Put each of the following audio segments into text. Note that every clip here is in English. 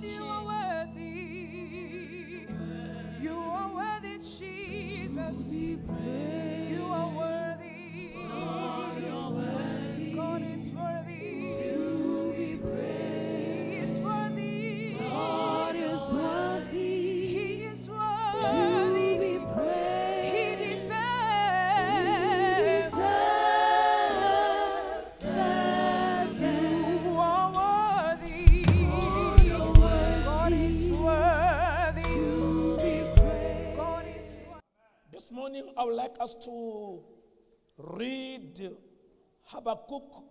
Lord, you are worthy. You are worthy, Jesus. You are worthy. God is worthy to be praised. He is worthy. God is worthy. He is worthy to be praised. He deserves that. You are worthy. God is worthy to be praised. God is worthy. This morning, I would like us to read Habakkuk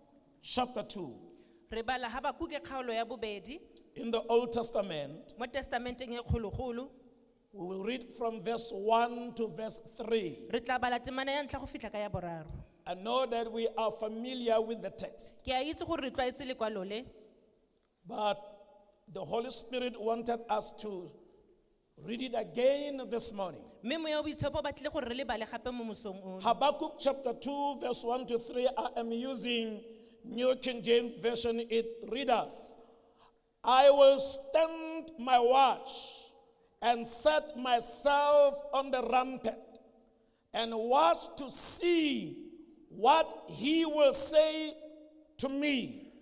chapter 2 Re bala Habakuke kgaolo ya bobedi in the Old Testament. mo testamenteng e kgologolo. We will read from verse 1 to verse 3. Re tla bala temana ya ntlha go fitlha ka ya boraro. I know that we are familiar with the text, Ke a itse gore re tlwaetse lekwalo le, but the Holy Spirit wanted us to read it again this morning. mme moya wa boitshepo o batlile gore re le bale gape mo mosong ono. Habakkuk chapter 2, verse 1 to 3. I am using New King James Version. It reads, I will stand my watch and set myself on the rampart and watch to see what he will say to me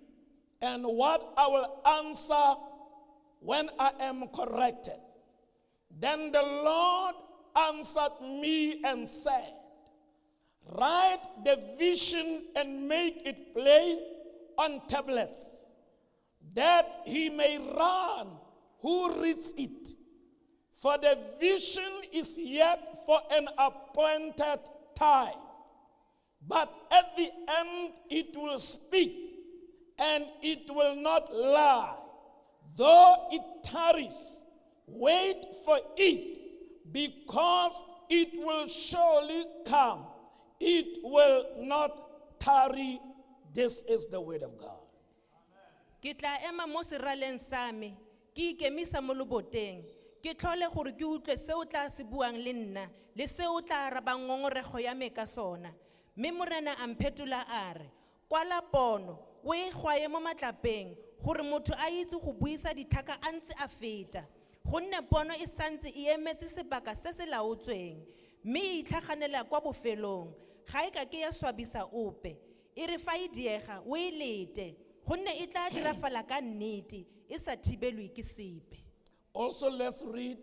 and what I will answer when I am corrected. Then the Lord answered me and said, write the vision and make it plain on tablets, that he may run who reads it. For the vision is yet for an appointed time, but at the end it will speak, and it will not lie. Though it tarries, wait for it, because it will surely come. It will not tarry. This is the word of God. Ke tla ema mo seraleng sa me, ke ikemisa mo loboteng, ke tlhole gore ke utlwe se o tla se buang le nna le se o tla arabang ngongorego ya me ka sona. Mme morena a mphetola a re, kwala pono o e gwaye mo matlapeng gore motho a itse go buisa dithaka a ntse a feta, gonne pono e santse e emetse sebaka se se laotsweng, mme e itlhaganela kwa bofelong, ga e ka ke ya swabisa ope. E re fa e diega o e lete, gonne e tla dirafala ka nnete e sa thibelwe ke sepe. Also, let's read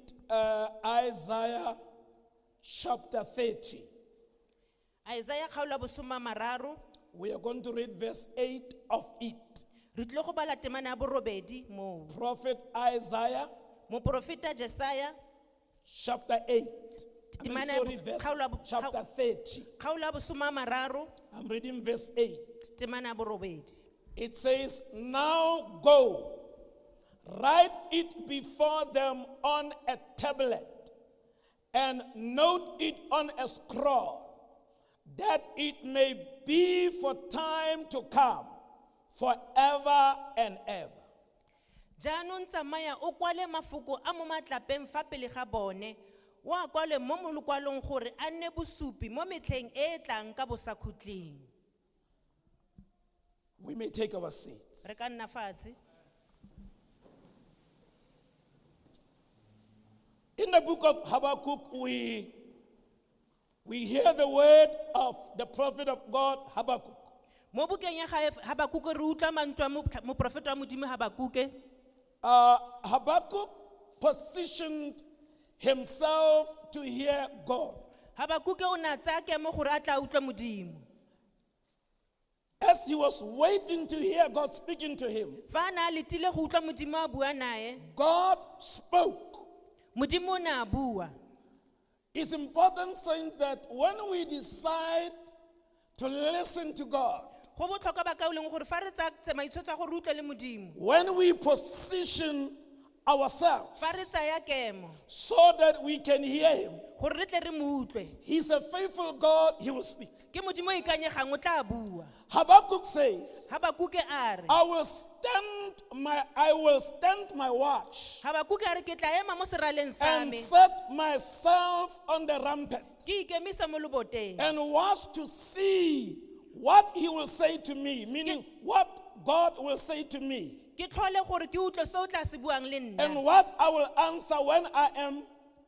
Isaiah chapter 30. Isaiah kgaolo bosoma mararo, We are going to read verse 8 of it. re tlile go bala temana ya borobedi moo. Prophet Isaiah Moprofeta Jesaya chapter 8. Temana Sorry, verse chapter 30. kgaolo ya bosoma mararo, I'm reading verse 8. temana ya borobedi. It says, now go, write it before them on a tablet, and note it on a scroll, that it may be for time to come, forever and ever. Jaanong tsamaya o kwale mafoko a mo matlapeng fa pele ga bone, o a kwale mo molokwalong gore a nne bosupi mo metlheng e e tlang ka bosakhutleng. We may take our seats. Re ka nna fatshe. In the book of Habakkuk, we hear the word of the prophet of God, Habakkuk. Mo bukeng ya Habakuke re utlwa mantswe a moprofeta wa Modimo Habakuke. Habakkuk positioned himself to hear God. Habakuke o ne a tsaya kemo gore a tla utlwa Modimo. As he was waiting to hear God speaking to him, Fa a ne a letile go utlwa Modimo a bua nae, God spoke. Modimo o ne a bua. It's important, saints, that when we decide to listen to God, Go botlhokwa ba ka o leng gore fa re tsaya tsamaisotso ya gore re utlwe le Modimo, when we position ourselves fa re tsaya kemo so that we can hear him, gore re tle re mo utlwe, he's a faithful God, he will speak. ke Modimo o ikanyegang o tla bua. Habakkuk says, Habakuke a re, I will stand my watch Habakuke a re ke tla ema mo seraleng sa and me, set myself on the rampart ke ikemisa mo loboteng, and watch to see what he will say to me, meaning what God will say to me. ke tlhole gore ke utlwe se o tla se buang le and nna what I will answer when I am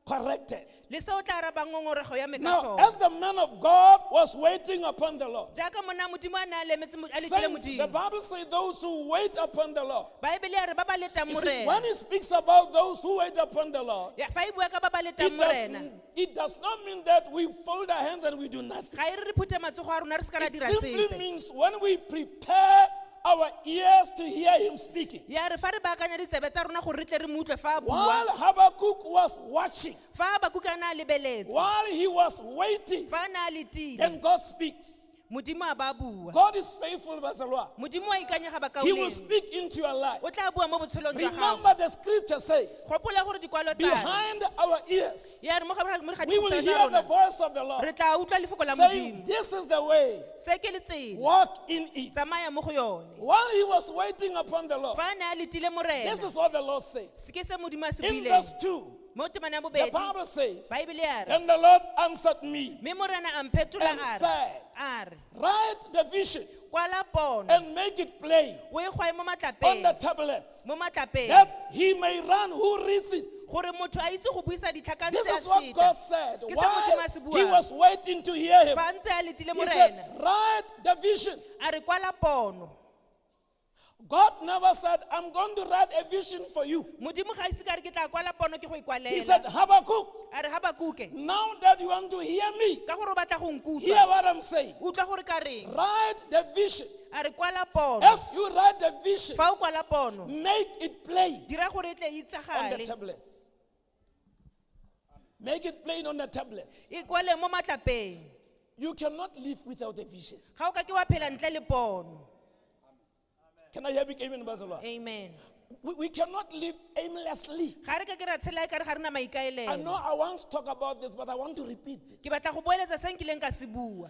corrected. le se o tla araba ngongorego ya me ka Now, sona as the man of God was waiting upon the Lord, jaaka monna modimo a ne a letile saints, the modimo Bible says those who wait upon the Lord. baebele ya re ba ba letang You see, when morena he speaks about those who wait upon the Lord, Ya, fa e bua ka ba ba letang morena it does not mean that we fold our hands and we do nothing. ga e re re phute matsogo a rona re se ka ra It dira simply sepe means when we prepare our ears to hear him speaking. ya re fa re baakanya ditsebe tsa rona gore re tle re mo utlwe fa a While bua Habakkuk was watching, fa bakuka a ne a lebeletse while he was waiting, fa a ne a letile then God speaks. modimo a ba bua God is faithful, Basalwa. modimo a ikanyega He will bakaoleng speak into your life. o tla bua mo botshelong jwa gago Remember, the scripture says, gopola gore dikwalo tsa behind our ears, ya re mo ga we will ditsebe hear tsa the rona voice of the Lord re tla utlwa lefoko la saying, modimo this is the way, se ke le tsela walk in it. tsamaya mo go yone While he was waiting upon the Lord, fa a ne a letile this morena is what the Lord says. ke se modimo a se In buileng verse 2, mo temana ya the bobedi Bible says, baebele ya re and the Lord answered me mme morena a mphetola and a re said, a re write the vision kwala pono and make it plain o e gwae mo on matlapeng the tablets, mo matlapeng that he may run who reads it. gore motho a itse go buisa ditlhakantse This a is what God seta said Ke se Modimo a while se he buang. was waiting to hear him. fa ntse a letile He said, morena write the vision. a re kwala pono God never said, I'm going to write a vision for you. modimo ga ise ka re ke tla kwala pono ke go He said, ikwalela Habakkuk, a re ga bakuke now that you want to hear me, ka gore o batla go hear nkutlwa what I'm saying. utlwa gore ka reng Write the vision. a re kwala pono As you write the vision, fa o kwala pono make it plain dira gore e tle on e the itsagale tablets. Make it plain on the tablets. e kwale mo matlapeng You cannot live without a vision. ga o ka ke wa phela ntle le pono Can I hear big amen, Basalwa? amen We cannot live aimlessly. ga re ka ke ra tshela e ka re ga re na I maikaelelo know I once talked about this, but I want to repeat this. ke batla go boeletsa se nkileng ka se bua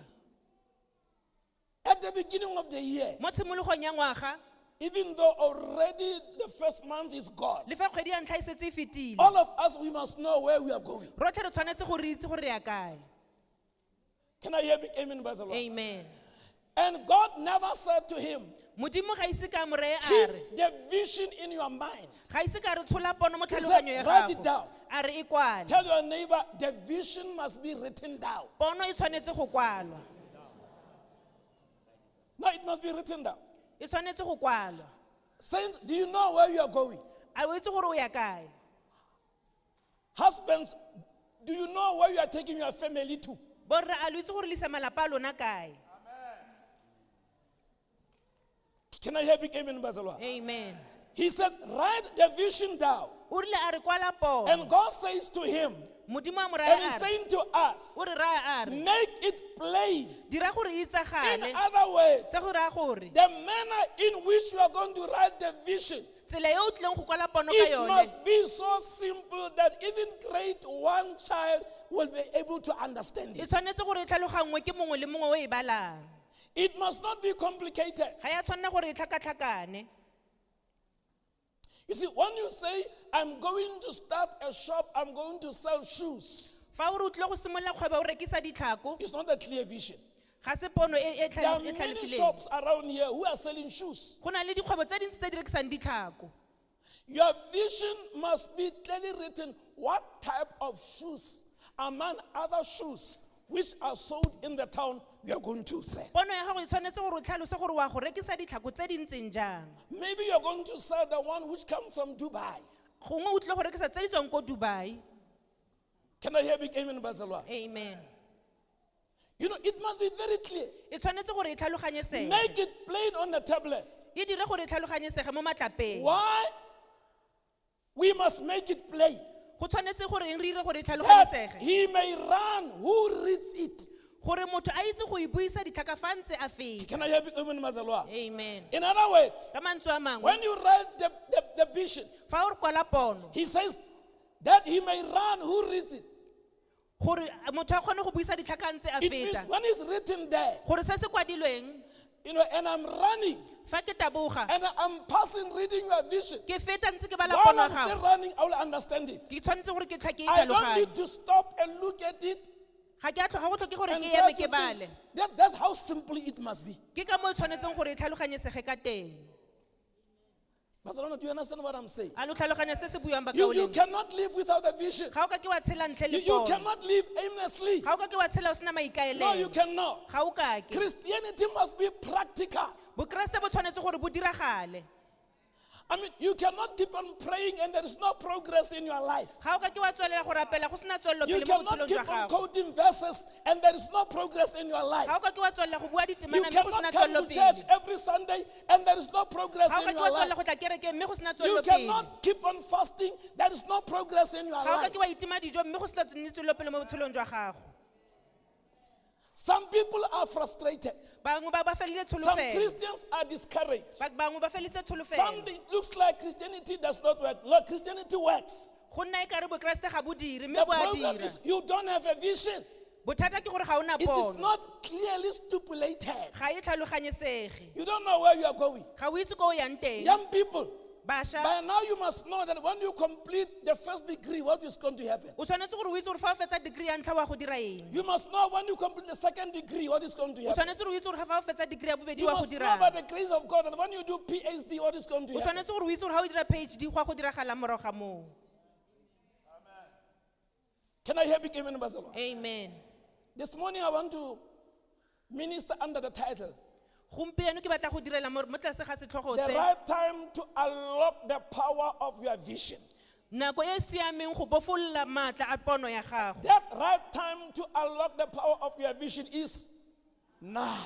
At the beginning of the year, mo tshimologong ya ngwaga even though already the first month is gone, le fa kgwedi ya ntlha e setse e fetile all of us, we must know where we are going. rotlhe re tshwanetse gore re itse gore re ya kae Can I hear big amen, Basalwa? amen And God never said to him, modimo ga ise ka moreye a keep re the vision in your mind. ga ise ka re tshola pono mo He said, tlhaloganyo ya write it gago down. a re e kwale Tell your neighbor, the vision must be written down. pono e tshwanetse go kwalwa No, it must be written down. e tshwanetse go kwalwa Saints, do you know where you are going? a o itse gore o ya kae Husbands, do you know where you are taking your family to? borre a lo itse gore le isa malapa a lona kae Can I hear big amen, Basalwa? amen He said, write the vision down. o rile a re kwala pono And God says to him, modimo a and moraya he's a re saying to us, o re raya a re make it plain. dira gore e In itsagale other words, se go raya gore the manner in which you are going to write the vision, tsela e o tlileng go kwala pono ka it yone must be so simple that even grade 1 child will be able to understand e it. tshwanetse gore e tlhalogangwe ke mongwe le mongwe o e balang It must not be complicated. ga ya tshwanela gore e tlhakatlhakane You see, when you say, I'm going to start a shop, I'm going to sell shoes, fa o re o tlile go simolola kgwebo o rekisa ditlhako it's not a clear vision. ga se pono e There are many tlhalefileng shops around here who are selling shoes. go na le dikgwebo tse dintsi tse di rekisang ditlhako Your vision must be clearly written what type of shoes, among other shoes, which are sold in the town you are going to sell. pono ya gago e tshwanetse gore o tlhalose gore wa go rekisa ditlhako tse di ntseng jang Maybe you're going to sell the one which comes from Dubai. gongwe o tlile go rekisa tse di tswang ko dubai Can I hear big amen, Basalwa? amen You know, it must be very clear. e tshwanetse gore e tlhaloganyesege Make it plain on the tablets. e dire gore e tlhaloganyesege mo matlapeng Why? We must make it plain. go tshwanetse gore eng re dire gore e That tlhaloganyesege he may run who reads it. gore motho a itse go e buisa ditlhaka fa ntse a feta Can I hear big amen, Basalwa? amen In other words, ka mantswe a mangwe when you write the vision, fa o re kwala pono he says that he may run who reads it. gore motho a kgone go buisa ditlhaka ntse a It means feta when it's written there, gore se se kwadilweng you know, and I'm running fa ke taboga and I'm passing reading your vision. ke feta ntse ke bala While pono I'm ya still gago running, I will understand it. ke tshwanetse gore ke tlhake e I don't tlhaloganye need to stop and look at it. ga ke a ga go tlhoke gore And ke try eme to ke bale think. That's how simple it must be. ke ka mo e tshwanetseng gore e tlhaloganyesege ka teng Barcelona, do you understand what I'm saying? a lo tlhaloganya se se buang You bakaoleng cannot live without a vision. ga o ka ke wa tshela ntle le You pono cannot live aimlessly. ga o ka ke wa tshela o sena No, you maikaelelo cannot. ga o ka ke Christianity must be practical. bokeresete bo tshwanetse gore bo diragale I mean, you cannot keep on praying and there is no progress in your life. ga o ka ke wa tswelela go rapela go sena tswelelo You pele mo cannot botshelong keep jwa on gago quoting verses and there is no progress in your life. ga o ka ke wa tswelela go bua You ditemana mme go cannot sena come tswelelo to church pele every Sunday and there is no progress ga o in ka ke your wa tswelela life. go tla kerekeng mme go sena You tswelelo pele cannot keep on fasting. There is no progress in your ga o ka life. ke wa itima dijo mme go sena tswelelo pele mo botshelong jwa gago Some people are frustrated. bangwe ba felile Some tsholofelo Christians are discouraged. bangwe ba felitse Some tsholofelo it looks like Christianity does not work. Look, Christianity works. go nna e kare bokeresete ga bo dire mme The bo a problem dira is you don't have a vision. bothata ke gore ga o na It is pono not clearly stipulated. ga e tlhaloganyesege You don't know where you are going. ga o itse ko o yang teng Young people, bašwa by now you must know that when you complete the first degree, what is going to happen? o tshwanetse gore o itse gore fa o fetsa degree ya ntlha wa go dira eng You must know when you complete the second degree, what is going to o happen. tshwanetse gore o itse gore fa o fetsa degree ya bobedi You wa go must know dirang by the grace of God that when you do PhD, what is going to o happen. tshwanetse gore o itse gore ga o dira phd go ya go diragala morago ga moo Can I hear big amen, Barcelona? amen This morning I want to minister under the title, gompieno ke batla go direla mo tlase ga setlhogo The se Right Time to Unlock the Power of Your Vision. nako e e siameng go bofolola maatla a pono ya gago That right time to unlock the power of your vision is now.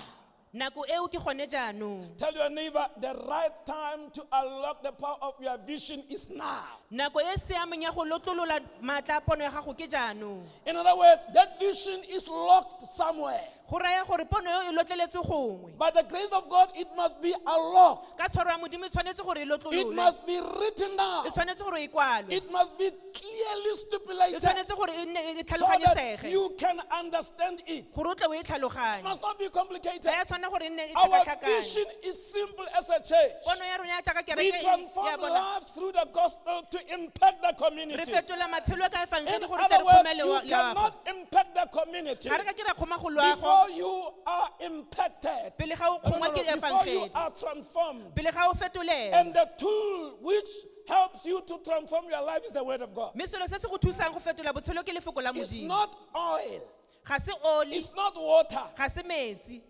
nako eo ke gone jaanong Tell your neighbor, the right time to unlock the power of your vision is now. nako e e siameng ya go lotlolola maatla a pono ya gago ke jaanong In other words, that vision is locked somewhere. go raya gore pono eo e lotleletse gongwe By the grace of God, it must be unlocked. ka tshwaro ya modimo e tshwanetse gore e It lotlolole must be written down. e tshwanetse gore e kwalwe It must be clearly e stipulated tshwanetse gore e nne e so that tlhaloganyesege you can understand it. It gore o tle o e tlhaloganye must not be complicated. ga ya tshwanela gore e nne e Our tlhakatlhakane vision is simple as a church. pono ya rona ya jaaka We kereke transform ya bona lives through the gospel to impact the re community. fetola matshelo ka In efangele gore other tle re words, kgome you loago cannot impact the community ga re ka ke ra kgoma go loago before you are impacted. pele ga o kgomwa ke Before you efangedi are transformed. pele ga o fetolela And the tool which helps you to transform your life is the word of God. mme selo se se go thusang go fetola botshelo ke lefoko la It's modimo not oil. ga se oli It's not water. ga se metsi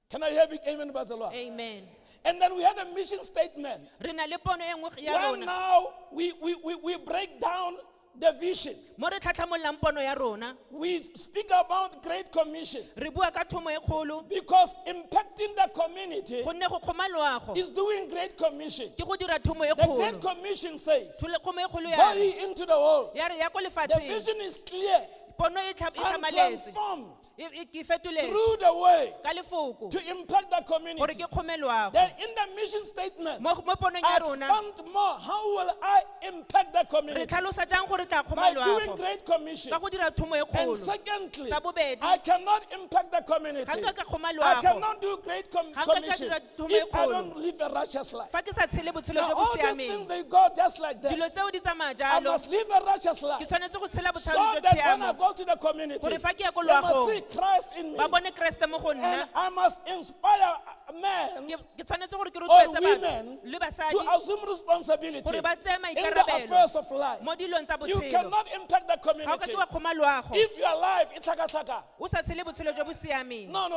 Can I hear big amen, Barcelona? amen And then we had a mission statement. re na le pono e nngwe ya Where rona now we break down the vision. mo re tlhatlhamololang pono ya rona We speak about Great Commission re bua ka thomo e kgolo because impacting the community gonne go kgoma loago is doing Great Commission. ke go dira thomo e The Great kgolo Commission says, kgomo e kgolo go ya re ye into the world. ya re ya ko The lefatsheng vision is clear pono e and tlhamaletse transformed ke fetoletse through the way ka lefoko to impact the gore community. ke kgome loago Then in the mission statement, mo ponong ya I rona expand more. How will I impact the re community? tlhalosa jang gore tla kgoma By doing loago Great Commission. ka go dira thomo e And kgolo secondly, sa bobedi I cannot impact the community. ga nka ka kgoma I loago cannot do Great Ga nka ka Commission dira thomo e if I kgolo. don't live a righteous life. fa ke sa tshele botshelo Now, jo bo all these siameng things they go just like that. dilo tseo di tsamaya I jalo must live a righteous ke life. tshwanetse go tshela So botlhalo jo that when I tshiamo go to the community, gore fa ke ya ko they must loagong see Christ in me. ba bone kreste mo go And nna I must inspire men ke tshwanetse gore ke or rotloetse batho women le to basadi assume responsibility gore ba tseye in the maikarabelo affairs of life. mo dilong tsa You botshelo cannot impact the ga o ka community ke wa kgoma loago if your life is tlhaka-tlhaka. o sa tshele botshelo jo bo siameng No.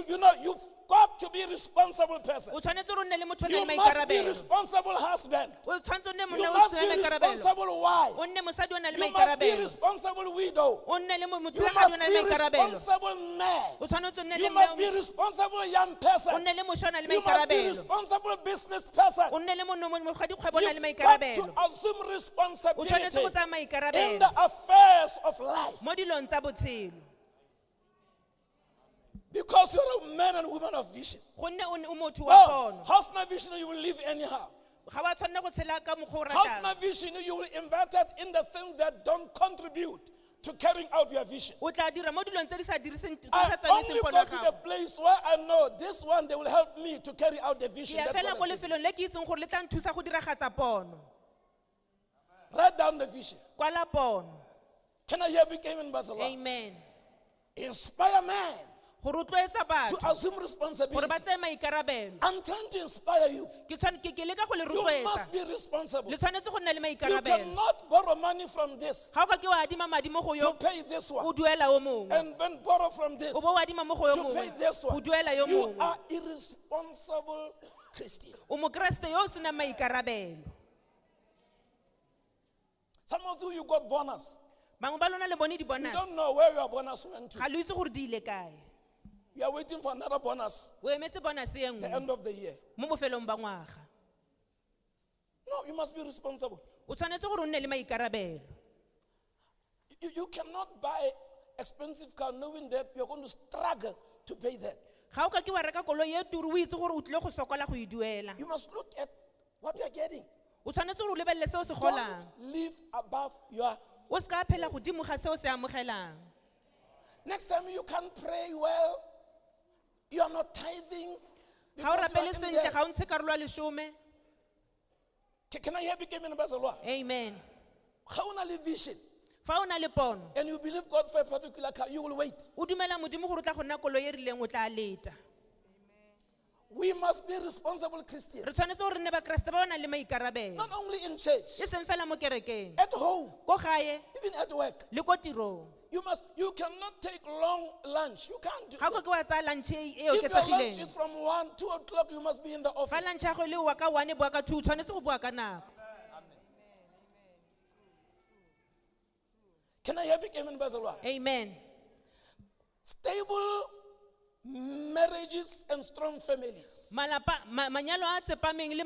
You know, you've got to be a responsible person. o tshwanetse gore o nne le motho o You nang le must be maikarabelo responsible husband. o tshwanetse o nne You monna o must tsenang be maikarabelo responsible wife. o nne mosadi o nang le You must be maikarabelo responsible widow. o nne le You motlhagadi must o nang be le maikarabelo responsible man. o tshwanetse o nne le You must be responsible young o person. nne le mošwa o nang le You must be maikarabelo responsible business person. o nne le mokgwadikgwebo o nang le You've got to maikarabelo assume o responsibility tshwanetse go tsaya in maikarabelo the affairs of life. mo dilong tsa botshelo Because you're a man and woman of vision. gonne o motho wa Oh, pono house no vision, you will live anyhow. ga wa tshwanela go tshela ka mokgwa o House ratang no vision, you will inverted in the things that don't contribute to carrying out your vision. o tla dira mo dilong tse di sa diriseng tse I sa only tsamaiseng go pono ya to the gago place where I know this one, they will help me to carry out the ke vision. ya That's fela ko what I think. lefelong le ke itseng gore le tla nthusa go diragatsa pono Write down the vision. kwala pono Can I hear big amen, Barcelona? amen Inspire man go rotloetsa to batho assume gore responsibility. ba tseye maikarabelo. I'm trying to inspire you. Ke leka go le You must rotloetsa be responsible. le tshwanetse go nna le You maikarabelo. cannot borrow money from this Ga o ka ke wa adima madi mo go to yo pay this o one, duela o mongwe, and then borrow from this o bo o adima mo go yo to pay mongwe this go one. duela yo You mongwe. are irresponsible Christian. O mokeresete yo o senang maikarabelo. Some of you got bonus. Bangwe ba lona le bone You di-bonus. don't know where your bonus went to. Ga lo itse gore di ile kae. You are waiting for another bonus O emetse bonus e the nngwe end of the year. mo bofelong ba ngwaga. No, you must be responsible. O tshwanetse gore o nne le maikarabelo. You cannot buy expensive car knowing that you're going to struggle to pay that. Ga o ka ke wa reka koloi e turu o itse gore o tlile go sokola go e duela. You must look at what you're getting. O tshwanetse gore o lebelele seo se golang. Don't live above your. O se ka phela godimo ga seo se amogelang. Next time you can't pray well, you are not tithing. Ga o because you rapele are in sentle debt. ga o ntshe karolo ya lesome. Can I hear you in Barcelona? Amen. How only vision, Fa o na le pono, and you believe God for a particular car, you will wait. o dumela modimo gore o tla go nna koloi e rileng o tla leta. We must be responsible Christians, Re tshwanetse gore re nne bakeresete ba ba nang le maikarabelo. not only in church, E seng fela mo kerekeng, at home, ko gae even at work. le ko tirong. You cannot take long lunch. You can't do Ga o ka that. ke wa tsaya lunch e If your lunch oketsegileng, is from 1, 2 o'clock, you must be in the fa office. lunch ya go le wa ka 1 boa ka 2 o tshwanetse go boa ka nako. Can I hear big amen, Barcelona? Amen. Stable marriages and strong families. Malapa manyalo a tsepameng le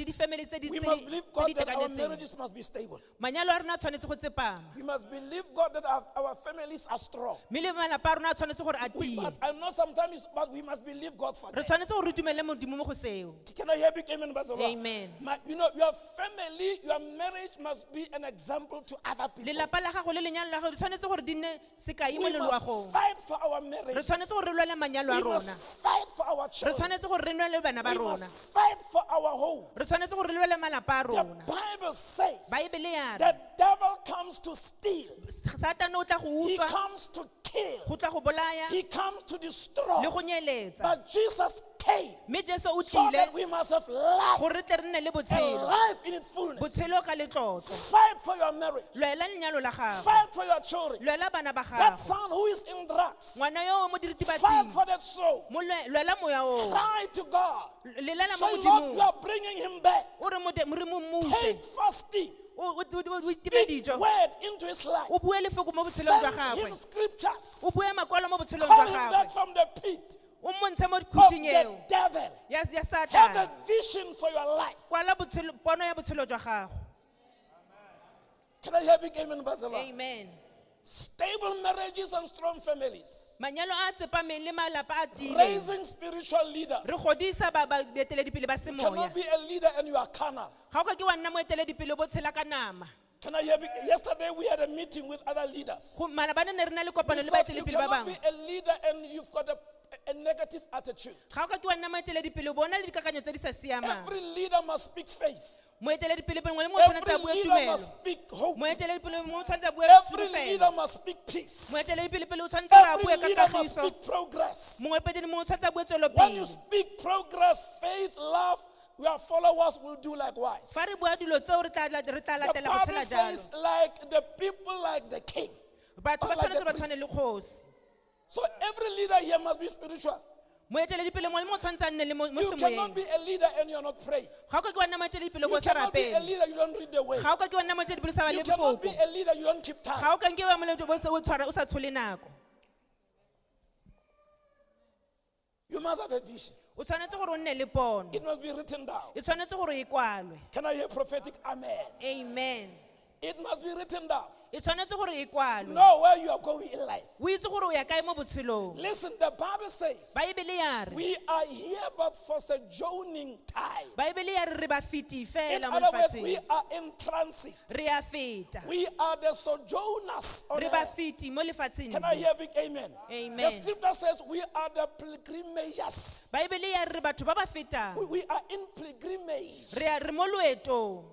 di-family tse di We must believe God that our itekanetseng. marriages must be stable. Manyalo a rona a tshwanetse go tsepama. We must believe God that our families are strong. Mme le malapa a rona a tshwanetse gore a We tie. must, I know sometimes, but we must believe God for Re that. tshwanetse gore re dumele modimo mo go seo. Can I hear big amen, Barcelona? Amen. Your family, your marriage must be an example to other people. Lelapa la gago le lenyalo la gago di tshwanetse gore di nne sekai mo We must leloagong. fight for our Re marriage. tshwanetse gore re lwele manyalo a We rona. must fight for our Re children. tshwanetse gore re nwe le bana ba We rona. must fight for our home. Re tshwanetse gore re lwele malapa a The rona. Bible says Baebele ya re, the devil comes to steal. Satane o tla go He utswa, comes to kill. go tla go bolaya, He comes to destroy. le go nyeletsa. But Jesus came Mme Jesu o so that tlile we must have life gore re tle re nne le and botshelo. life in its fullness. Botshelo ka letlotlo. Fight for your marriage. Lwela lenyalo la gago. Fight for your children. Lwela bana ba That gago. son who is in drugs. Ngwana yo o mo Fight diritibatsing. for that soul. Lwela moya o. Cry to God. Lelela Say, mo Lord, you modimong. are bringing him back. O re mo mmuse. Take fasting. O itime Speak dijo. word into his life. O bue lefoko mo botshelong jwa Send him gagwe. scriptures. O bue makwalo mo botshelong Call jwa him back gagwe. from the pit O montshe mo of dikhuting the eo devil. ya Have a Satane. vision for your life. Kwala pono ya botshelo jwa gago. Can I hear big amen, Barcelona? Amen. Stable marriages and strong families. Manyalo a tsepameng le malapa a tiileng. Raising spiritual leaders. Re godisa baeteledipele ba You cannot semoya. be a leader and you are carnal. Ga o ka ke wa nna moeteledipele bo tshela ka nama. Can I hear big? Yesterday we had a meeting with other leaders. Malabane ne re na le kopano We le said you baeteledipele ba cannot bangwe. be a leader and you've got a negative attitude. Ga o ka ke wa nna moeteledipele o bona le dikakanyo tse di sa siamang. Every leader must speak faith. Moeteledipele mongwe le mongwe o tshwanetse a Every bue leader must tumelo. speak hope. Moeteledipele mongwe o tshwanetse a bue Every tsholofelo. leader must speak peace. Moeteledipele o tshwanetse a Every bue ka leader must kagiso. speak progress. Moeteledipele mongwe o tshwanetse a bue When you tswelopele. speak progress, faith, love, your followers will do likewise. Fa re bua dilo tseo re tla The latela go Bible tshela says, jalo. like the people, like the king. Batho ba Or like tshwanetse the ba priest. tshwane le kgosi. So every leader here must be spiritual. Moeteledipele mongwe le mongwe o tshwanetse a nne le mo You cannot semoyeng. be a leader and you're not praying. Ga o ka ke wa nna moeteledipele You go sa cannot be a rapele. leader, you don't read the way. Ga o ka ke wa nna moeteledipele o sa ba You le cannot be bofoko. a leader, you don't keep time. Ga o ka nke wa moleto o sa tshole nako. You must have a vision. O tshwanetse gore o nne le pono. It must be written down. E tshwanetse gore e kwalwe. Can I hear prophetic amen? Amen. It must be written down. E tshwanetse gore e kwalwe. Know where you are going in life. O itse gore o ya kae mo botshelong. Listen, the Bible says, Baebele ya re. we are here but for sojourning time. Baebele ya re re ba feti In fela mo other words, we lefatsheng. are in transit. Re a feta. We are the sojourners on Re ba earth. feti mo lefatsheng. Can I hear big amen? Amen. The scripture says we are the pilgrimages. Baebele ya re batho ba ba fetang. We are in pilgrimage. Re mo loetong.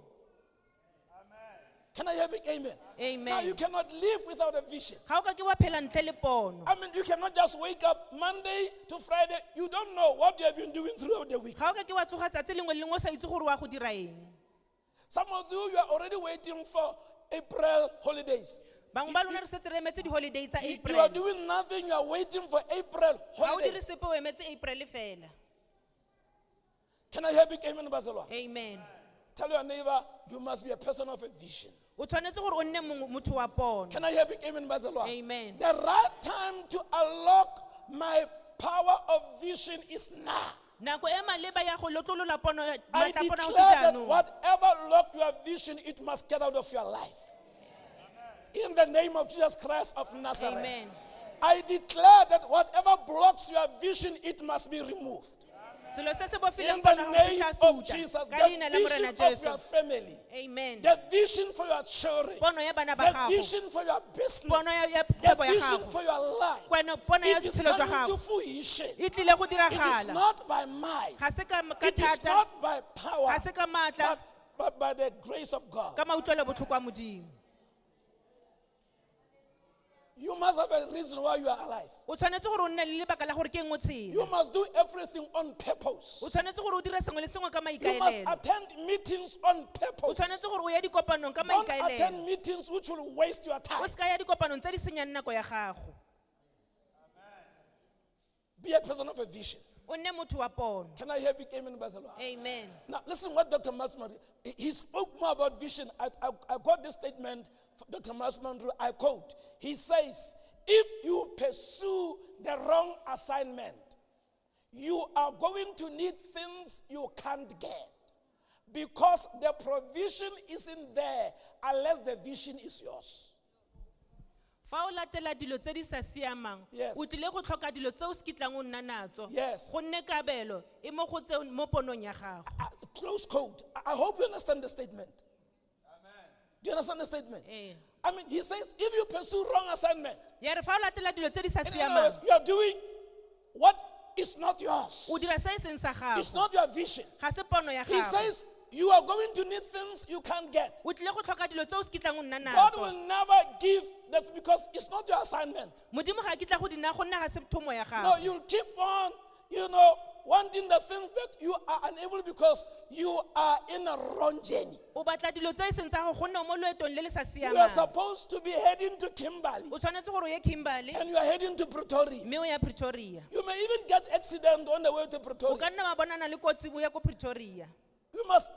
Can I hear a big amen? Amen. Now you cannot live without a vision. Ga o ka ke wa phela ntle le pono. I mean, you cannot just wake up Monday to Friday. You don't know what you have been doing throughout the week. Ga o ka ke wa tsoga tsatsi lengwe le lengwe o sa itse gore wa go dira eng. Some of you are already waiting for April holidays. Bangwe ba lona re setse re emetse di-holiday tsa You April. are doing nothing. You are waiting for April Ga o dire holidays. sepe o emetse April fela. Can I hear a big amen, Barcelona? Amen. Tell your neighbor, you must be a person of a vision. O tshwanetse gore o nne motho wa pono. Can I hear a big amen, Barcelona? Amen. The right time to unlock my power of vision is now. Nako e maleba ya go lotlolola pono I matla pono declare go that jaanong. whatever locked your vision, it must get out of your life. In the name of Jesus Christ of Nazareth. Amen. I declare that whatever blocks your vision, it must be removed. Selo se se In bofileng the pono ga go name se of tla Jesus, suta. Ka the leina la vision Morena of your Jesu. family, Amen. the vision for your children, Pono ya bana ba the gago. vision for your business, Pono ya the kgwebo ya vision gago. for your life, Pono ya it is botshelo jwa coming to gago. fruition. E tlile go It is diragala. not by might, Ga se ka it is thata, not by power, ga se ka maatla, but by the grace of God. ka mautlwelo botlhoko a modimo. You must have a reason why you are alive. O tshwanetse gore o nne le lebaka la gore ke eng o tshela. You must do everything on purpose. O tshwanetse gore o dire sengwe le sengwe ka You must maikaelelo. attend meetings on O purpose. tshwanetse gore o ye dikopanong ka Don't maikaelelo. attend meetings which will waste your O time. se ka ya dikopanong tse di senyang nako ya gago. Be a person of a vision. O nne motho wa pono. Can I hear big amen, Barcelona? Amen. Now, listen what Dr. Masman, he spoke more about vision. I got this statement from Dr. Masman, I quote. He says, if you pursue the wrong assignment, you are going to need things you can't get. Because the provision isn't there unless the vision is yours. Fa o latela dilo tse di sa siamang, Yes. o tlile go tlhoka dilo tse o se kitlang o nna natso. Yes. Go nne kabelo e mo go tse mo ponong ya gago. Close quote. I hope you understand the statement. Do you understand the statement? Eh. I mean, he says, if you pursue wrong assignment, Ya re fa o latela dilo tse di sa in other words, siamang, you are doing what is not yours. o dira se e seng sa It's gago. not your vision. Ga se pono ya He gago. says, you are going to need things you can't get. O tlile go tlhoka dilo tse o se kitlang o nna God natso. will never give that because it's not your assignment. Modimo ga kitla go dina go nna ga se thomo ya No, gago. you'll keep on, wanting the things that you are unable because you are in a wrong journey. O batla dilo tse e seng tsa go gonne mo loetong le le sa You are siamang. supposed to be heading to Kimberley O tshwanetse gore o ye Kimberley and you are heading to Pretoria. mme o ya Pretoria. You may even get accident on the way to O Pretoria. ka nna wa bonana le kotsi o ya ko Pretoria. You must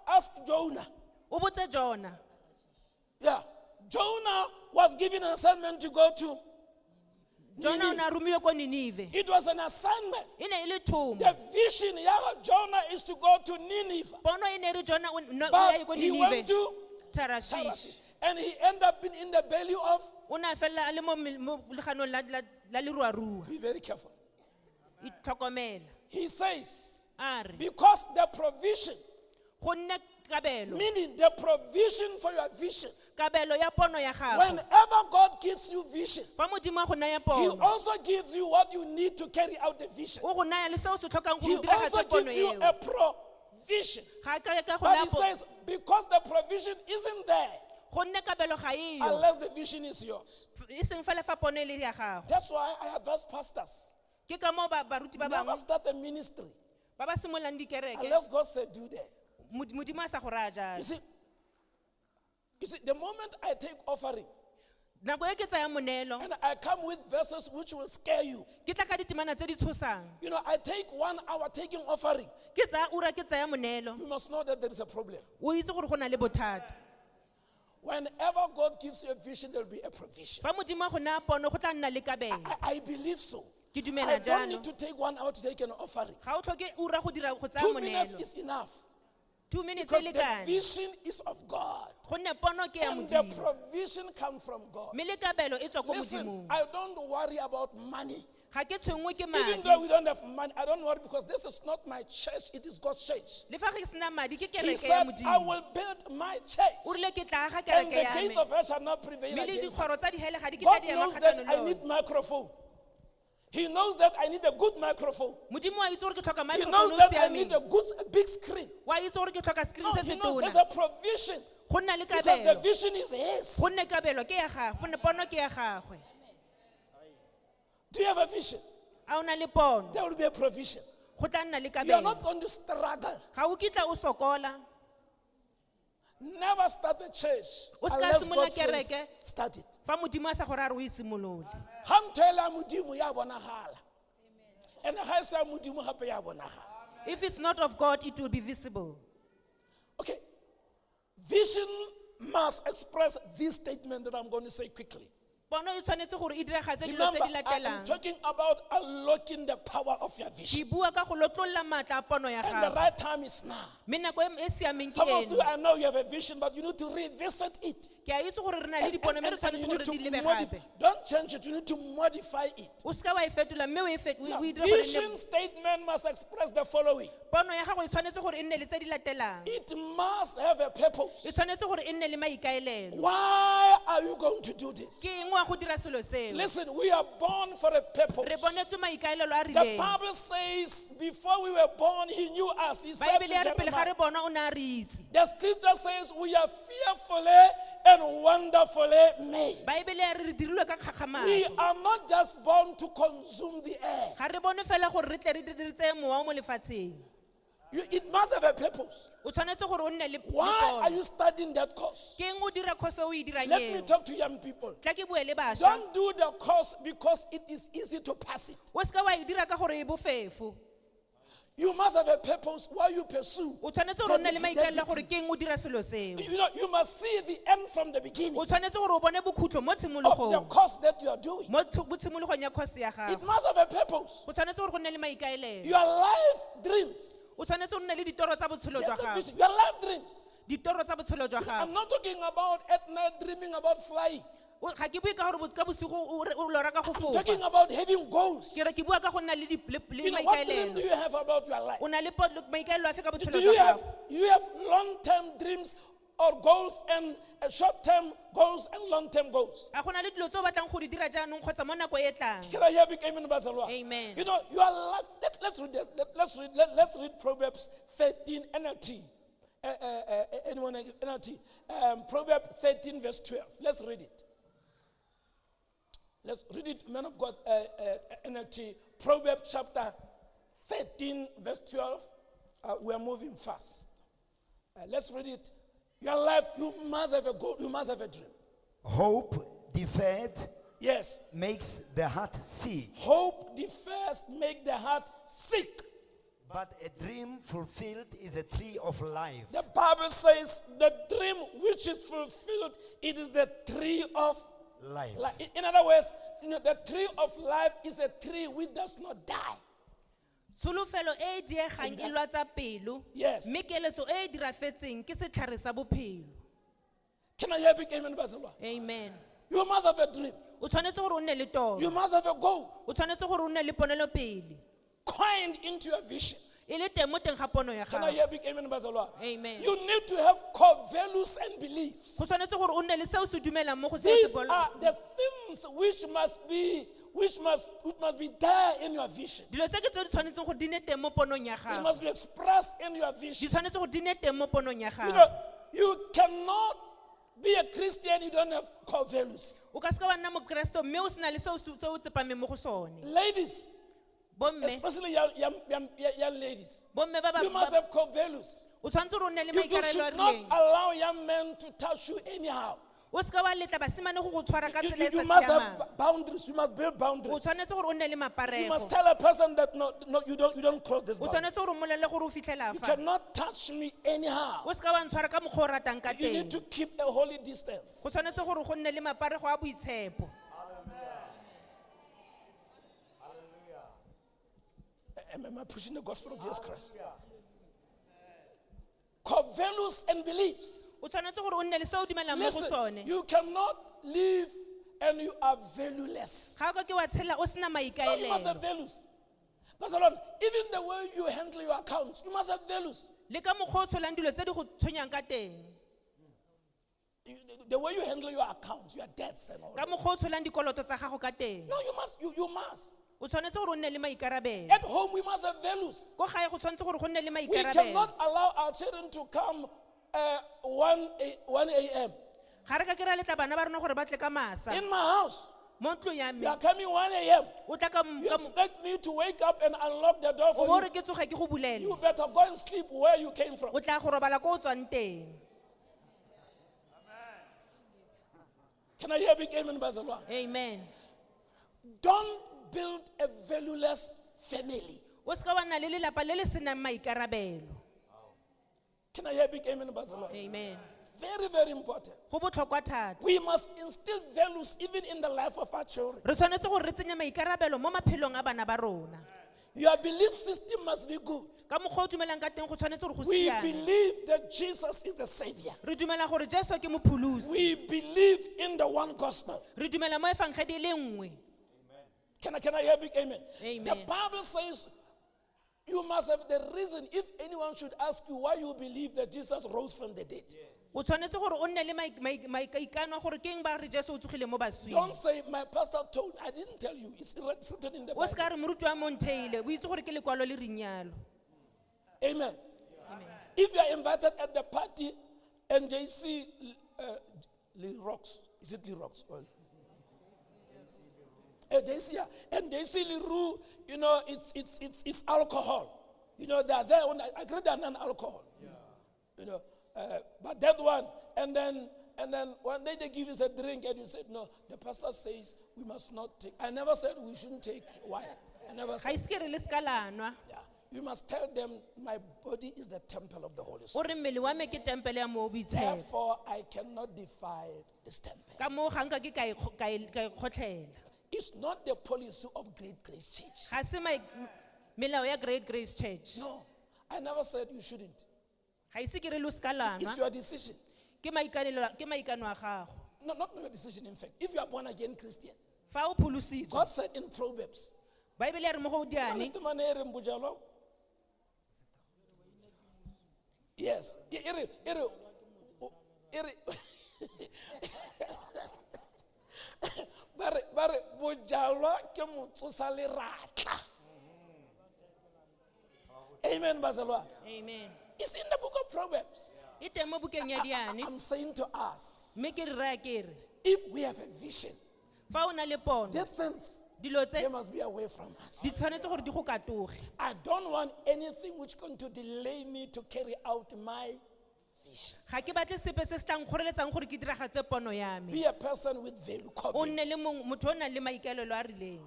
ask Jonah. O botse Jona. Yeah. Jonah was given an assignment to go to Jona o Nineveh. ne a romilwe ko Ninive. It was an assignment. E ne e le thomo. The vision of Jonah is to go to Nineveh. Pono e ne e re Jona o ya But ko he went Ninive. to Tarshish. Tarshish. And he ended up in the belly of, O ne a fella a le mo leganong la leruarua. be very careful. Itlhokomela. He says, A re because the provision, go nne kabelo. meaning the provision for your vision, Kabelo ya pono ya gago. whenever God gives you vision, Fa modimo a go naya He pono. also gives you what you need to carry out the vision. O go naya le seo se tlhokang He go diragatsa also pono gives you eo. a provision. Ga ka ka go But naya he says, because the provision isn't there go nne kabelo ga e yo. unless the vision is yours. E seng fela fa pono e le ya gago. That's why I advise pastors, Ke ka mo baruti ba never bangwe start a ministry ba ba simololang dikereke. unless God said do that. Modimo a sa go raya You jalo. see, the moment I take offering Nako e ke tsaya monelo, and I come with verses which will scare you, ke tla ka ditemana tse di tshosang. I take 1 hour taking offering, Ke tsaya ura ke tsaya monelo. you must know that there is a problem. O itse gore go na le bothata. Whenever God gives you a vision, there will be a provision. Fa modimo a go naya pono go tla nna le kabelo. I believe so. Ke I dumela don't need jalo. to take 1 hour to take an offering. Ga o tlhoke ura go dira go tsaya 2 minutes monelo. is enough 2 minutes because e the lekane. vision is of God. Gonne pono ke ya And the modimo. provision comes from God. Mme le kabelo e tswa ko Listen, modimong. I don't worry about money. Ga ke tshwenngwe ke Even madi. though we don't have money, I don't worry because this is not my church, it is God's church. Le fa ge sena madi ke He kereke ya said, I modimo. will build my church. O rile ke tla aga And kereke the ya gates me. of hell shall not prevail Mme le against it. dikgoro tsa dihele ga di ke God tla di ema knows that kgatlhanong I le need one. microphone. He knows that I need a good microphone. Modimo wa itse gore ke tlhoka He microphone knows o that I need siameng. a big screen. Wa itse gore ke tlhoka screen No, se he se knows there's tona. a provision. go nna le Because the kabelo vision is his. go nne kabelo ke ya gagwe pono ke ya gagwe Do you have a vision? a o na le pono There will be a provision. go tla nna le You are kabelo not going to struggle. ga o kitla o sokola Never start the church O ska unless simolla God says kereke. start it. fa modimo a sa gore a re o e simolole Hamtela modimo ya bonagala. And ha e sa modimo gape ya bonagala. if it's not of God it will be visible Okay. Vision must express this statement that I'm going to say quickly. pono e tshwanetse gore e diragatse dilo Remember, tse di I am latelang talking about unlocking the power of your ke vision. bua ka go lotlolola maatla a pono ya And the gago right time is now. mme nako e siameng ke Some of you, eno I know you have a vision, but you need to revisit it. ke a itse gore re na le dipono mme re And tshwanetse you gore need di to lebe modify. gape Don't change it. You need to modify it. o seka wa e fetola mme o Now, e dire gore e vision nne statement must express the following. pono ya gago e tshwanetse gore e nne le tse di latelang It must have a purpose. e tshwanetse gore e nne le maikaelelo Why are you going to do this? ke eng wa go dira selo seo Listen, we are born for a re purpose. bonetswe maikaelelo a The rileng Bible says before we were born, He knew us. He said to baebele ya re pele ga Jeremiah, re bona o ne a re itse the scripture says we are fearfully and wonderfully made. baebele ya re re dirilwe ka We kgakgamatso are not just born to consume the air. ga re bone fela gore re tle re tseye mowa o mo lefatsheng It must have a purpose. o tshwanetse gore o nne le Why are pono you studying that course? ke eng o dira kgoso o e dirang Let me eo talk to young people. tla ke bue le bašwa Don't do the course because it is easy to pass it. o seka wa e dira ka gore e bofefo You must have a purpose while you pursue. o tshwanetse gore o nne le maikaelelo gore ke eng o dira selo seo You know, you must see the end from the beginning o tshwanetse gore o bone bokhutlo mo of the tshimologong course that you are doing. mo tshimologong ya kgosi ya It gago must have a purpose. o tshwanetse gore go nne le maikaelelo Your life dreams. o tshwanetse go nne le ditoro tsa botshelo jwa Get the gago vision. Your life dreams. ditoro tsa botshelo jwa I'm gago not talking about at night dreaming about flying. ga ke bue ka gore ka bosigo o lora ka go I'm fofa talking about having goals. ke re ke bua ka go nna le You know, what dream do maikaelelo you have about your life? o na le maikaelelo afe ka Do botshelo you jwa have, gago you have long-term dreams or goals and short-term goals and long-term goals? a go na le dilo tse o batlang go di dira jaanong kgotsa mo nako e tlang Can I hear big amen, Bazalwa? Amen. You know, your life, let's read that. Let's read Proverbs 13 NLT. Anyone NLT? Proverbs 13 verse 12. Let's read it. Let's read it, man of God, NLT. Proverbs chapter 13 verse 12. We are moving fast. Let's read it. Your life, you must have a goal. You must have a dream. Hope deferred Yes. makes the heart sick, Hope defers make the heart sick. but a dream fulfilled is a tree of life. The Bible says the dream which is fulfilled, it is the tree of Life. life. In other words, you know, the tree of life is a tree which does not die. tsholofelo e e diegang e lwatsa pelo Yes. mme keletso e e dirafetseng ke setlhare sa bophelo Can I hear big amen, Bazalwa? amen You must have a dream. o tshwanetse gore o nne le toro You must have a goal. o tshwanetse gore o nne le ponelopele Coined into your vision. e le teng mo teng ga pono ya Can I gago hear big amen, Bazalwa? Amen. You need to have core values and beliefs. go tshwanetse gore o nne le seo se dumelang mo go seo These se bolo are the things which must be there in your vision. dilo tse ke tse di tshwanetseng gore di ne teng mo ponong ya It gago must be expressed in your di vision. tshwanetse gore di ne teng mo ponong ya You gago know, you cannot be a Christian, you don't have core values. o ka seka wa nna mokeresto mme o sena le seo o tsepameng mo go sone Ladies, bomme especially young ladies, bomme you must have core values. o tshwanetse gore o nne le You maikarelo a should not rileng allow young men to touch you anyhow. o seka wa letla basimane go go tshwara ka tsela e You sa must siamang have boundaries. You must build o boundaries. tshwanetse gore o nne le You maparego must tell a person that no, you don't cross this o boundary. tshwanetse gore o molelele gore o fitlhela You fa cannot touch me anyhow. o seka wa ntshwara ka mokgwa o ratang ka You need teng to keep a holy distance. go tshwanetse gore go nne le maparego a boitshepo Am I pushing the gospel of Jesus Christ? Core values and beliefs. o tshwanetse gore o nne le seo o dumelang mo go Listen, sone you cannot live and you are valueless. ga o ka ke wa tshela o sena No, you must have maikaelelo values. Pastor Lon, even the way you handle your accounts, you must have values. le ka mokgwa o tsholang dilo tse di go tshwenyang ka teng The way you handle your accounts, your debts and all ka that. mokgwa o tsholang dikoloto tsa gago ka teng No, you must. You must. o tshwanetse gore o nne le maikarabelo At home, we must have values. ko gae go tshwanetse gore go nne le We maikarabelo cannot allow our children to come 1 a.m. ga re ka kry-a letla bana ba rona gore ba tle ka masa in my house. mo ntlong ya You me are coming 1 a.m. o tla ka You expect me to wake up and unlock the door o for bo you. re ke tsoge ke go bulele You better go and sleep where you came from. o tla go robala ko o tswang teng. Can I hear big amen, Bazalwa? Amen. Don't build a valueless family. O se ka wa nna le lelapa le le senang maikarabelo. Can I hear big amen, Bazalwa? Amen. Very, very important. Go botlhokwa thata. We must instill values even in the life of our children. Re tshwanetse gore re tsenye maikarabelo mo maphelong a bana ba rona. Your belief system must be good. Ka mokgwa o dumelang ka teng go tshwanetse gore go We siame. believe that Jesus is the Savior. Re dumela gore Jesu ke mopholosi. We believe in the one gospel. Re dumela mo efangedi le nngwe. Can I hear big amen? Amen. The Bible says you must have the reason if anyone should ask you why you believe that Jesus rose from the dead. O tshwanetse gore o nne le maikano gore ke eng ba re Jesu o tsogile mo baswing. Don't say my pastor told. I didn't tell you. It's written in the O se Bible. ka re moruti wa mo ntheile o itse gore ke lekwalo le rinyalo. Amen. If you are invited at the party and JC Lee Rocks, is it Lee Rocks? JC, yeah. And JC Leroux, you know, it's alcohol. You know, they are there. I agree they are non-alcohol. You know, but that one, and then one day they give us a drink and you said, no, the pastor says we must not take. I never said we shouldn't take wine. I never Ga said. ise ke re le se ka lanwa. Yeah. You must tell them my body is the temple of the Holy O Spirit. re mmele wa me ke tempele ya mo boitshelo. Therefore, I cannot defile this temple. Ka mo ga nka ke ka e kgotlela. It's not the policy of Great Grace Church. Ga se melao ya Great Grace Church. No, I never said you shouldn't. Ga ise ke re lo se ka lanwa. It's your decision. Ke maikano a gago. No, not your decision, in fact. If you are born again Christian, Fa o pholositswe. God said in Proverbs, Bible ya re mo go diane. yes. Bare bojalwa ke motsosa lerata. Amen, Bazalwa. Amen. It's in the book of Proverbs. E teng mo bukeng ya diane. I'm saying to us, Mme ke re raya ke re. if we have a vision, Fa o na le pono. the things Dilo they tse must be away from di us. tshwanetse gore di go katoge. I don't want anything which is going to delay me to carry out my vision. Ga ke batle sepe se se tlang kgoreletsang gore ke diragatse pono ya me. Be a person with value. O nne le confidence. motho o nang le maikaelelo a rileng.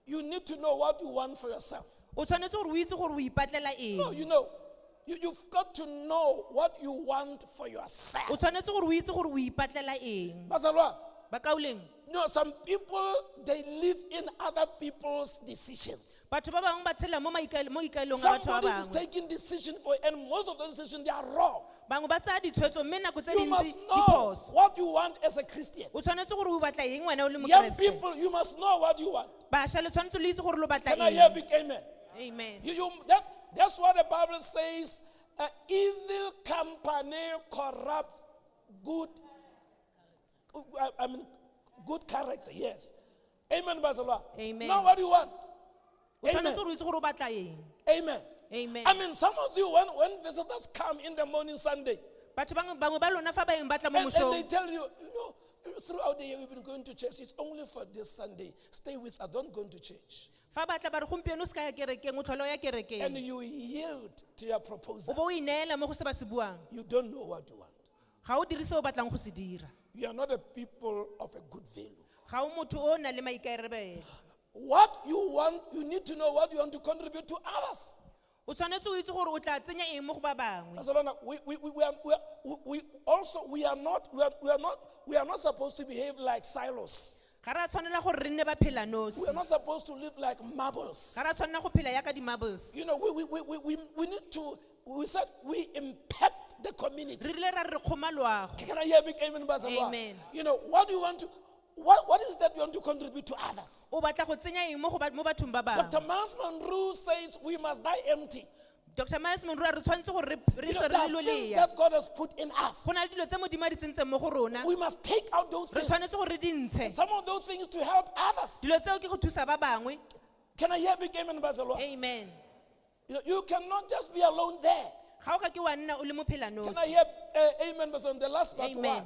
You need to know what you want for yourself. O tshwanetse gore o itse gore o ipatlela No, eng. you know, you've got to know what you want for yourself. O tshwanetse gore o itse gore o ipatlela eng. Bazalwa, Bakauleng. no, some people, they live in other people's decisions. Batho ba bangwe ba tshela mo ikaelong a batho ba Somebody is bangwe. taking decision for, and most of those decisions, they are wrong. Bangwe ba tsaya ditshwetso mme nako tse You dintsi must di know phoso. what you want as a Christian. O tshwanetse gore o batla eng wena o le Young mokeresete. people, you must know what you want. Bašwa le tshwanetse le itse gore lo batla Can I hear eng. big amen? Amen. That's what the Bible says. Evil company corrupts good. Good character. Yes. Amen, Bazalwa. Amen. Know what you want. O tshwanetse Amen. gore o itse gore o batla eng. Amen. Amen. I mean, some of you, when visitors come in the morning Sunday, Batho bangwe ba lona fa ba eng batla mo and they mosong. tell you, you know, throughout the year we've been going to church. It's only for this Sunday. Stay with us. Don't go to church. Fa batla ba re gompieno o se ka ya kerekeng o tlhole o ya And kerekeng. you yield to your O proposal. bo o ineela mo go se ba se buang. You don't know what you want. Ga o dire se o batlang go se dira. You are not a people of a good value. Ga o motho o na le maikarebelo. What you want, you need to know what you want to contribute to others. O tshwanetse o itse gore o tla tsenya eng mo go ba bangwe. Barcelona, we are not supposed to behave like silos. Ga ra tshwanela gore re nne ba phela nosi. We are not supposed to live like marbles. Ga ra tshwanela go phela yaka di-marbles. You know, we need to, we said we impact the community. Re rile ra re kgoma loago. Can I hear big amen, Barcelona? Amen. You know, what do you want to, what is that you want to contribute to others? O batla go tsenya eng mo bathong ba Dr. bangwe. Miles Monroe says we must die empty. Dr. Miles Monroe re tshwanetse gore re You know, se there re are lo things leya. that God has put in us. Go na le dilo tse Modimo a di tsentseng mo go rona. We must take out those Re things. tshwanetse gore re di ntshe. Some of those things to help others. Dilo tseo ke go thusa ba bangwe. Can I hear big amen, Barcelona? Amen. You know, you cannot just be alone there. Ga o ka ke wa nna o le Can I mophelanosi. hear amen, Pastor? The last but Amen. one.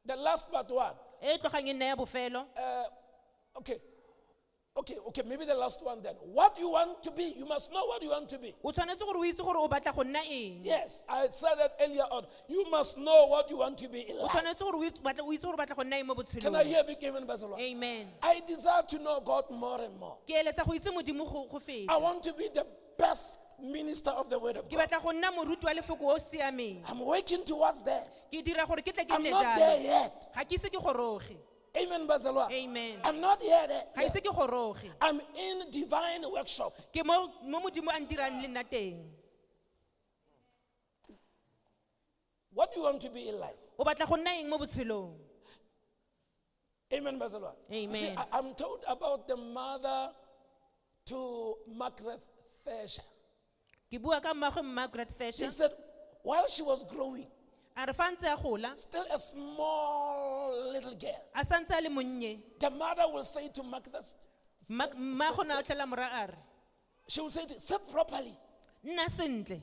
The last but one. E tlogang e nna ya bofelo. Okay, maybe the last one then. What you want to be, you must know what you want to be. O tshwanetse gore o itse gore o batla go nna eng. Yes, I said that earlier on. You must know what you want to be in O life. tshwanetse gore o itse gore o batla go nna eng mo Can I botshelong. hear big amen, Pastor? Amen. I desire to know God more and more. Ke eletsa go itse modimo go I feta. want to be the best minister of the word of Ke God. batla go nna moruti wa lefoko o o siameng. I'm working towards that. Ke dira gore ke tle ke I'm nne not there jalo. yet. Ga ke ise ke goroge. Amen, Basalwa. Amen. I'm not here Ga yet. ise ke goroge. I'm in divine workshop. Ke mo modimo a ntirang le nna teng. What do you want to be in life? O batla go nna eng mo botshelong. Amen, Basalwa. Amen. See, I'm told about the mother to Margaret Thatcher. Ke bua ka mmagwe Margaret He Thatcher. said, while she was growing, A re fa ntse a gola, still a small little girl, a santse a le monnye. the mother will say to Margaret, Mmagwe na o tlela mora a re, she will say, sit properly, nna sentle.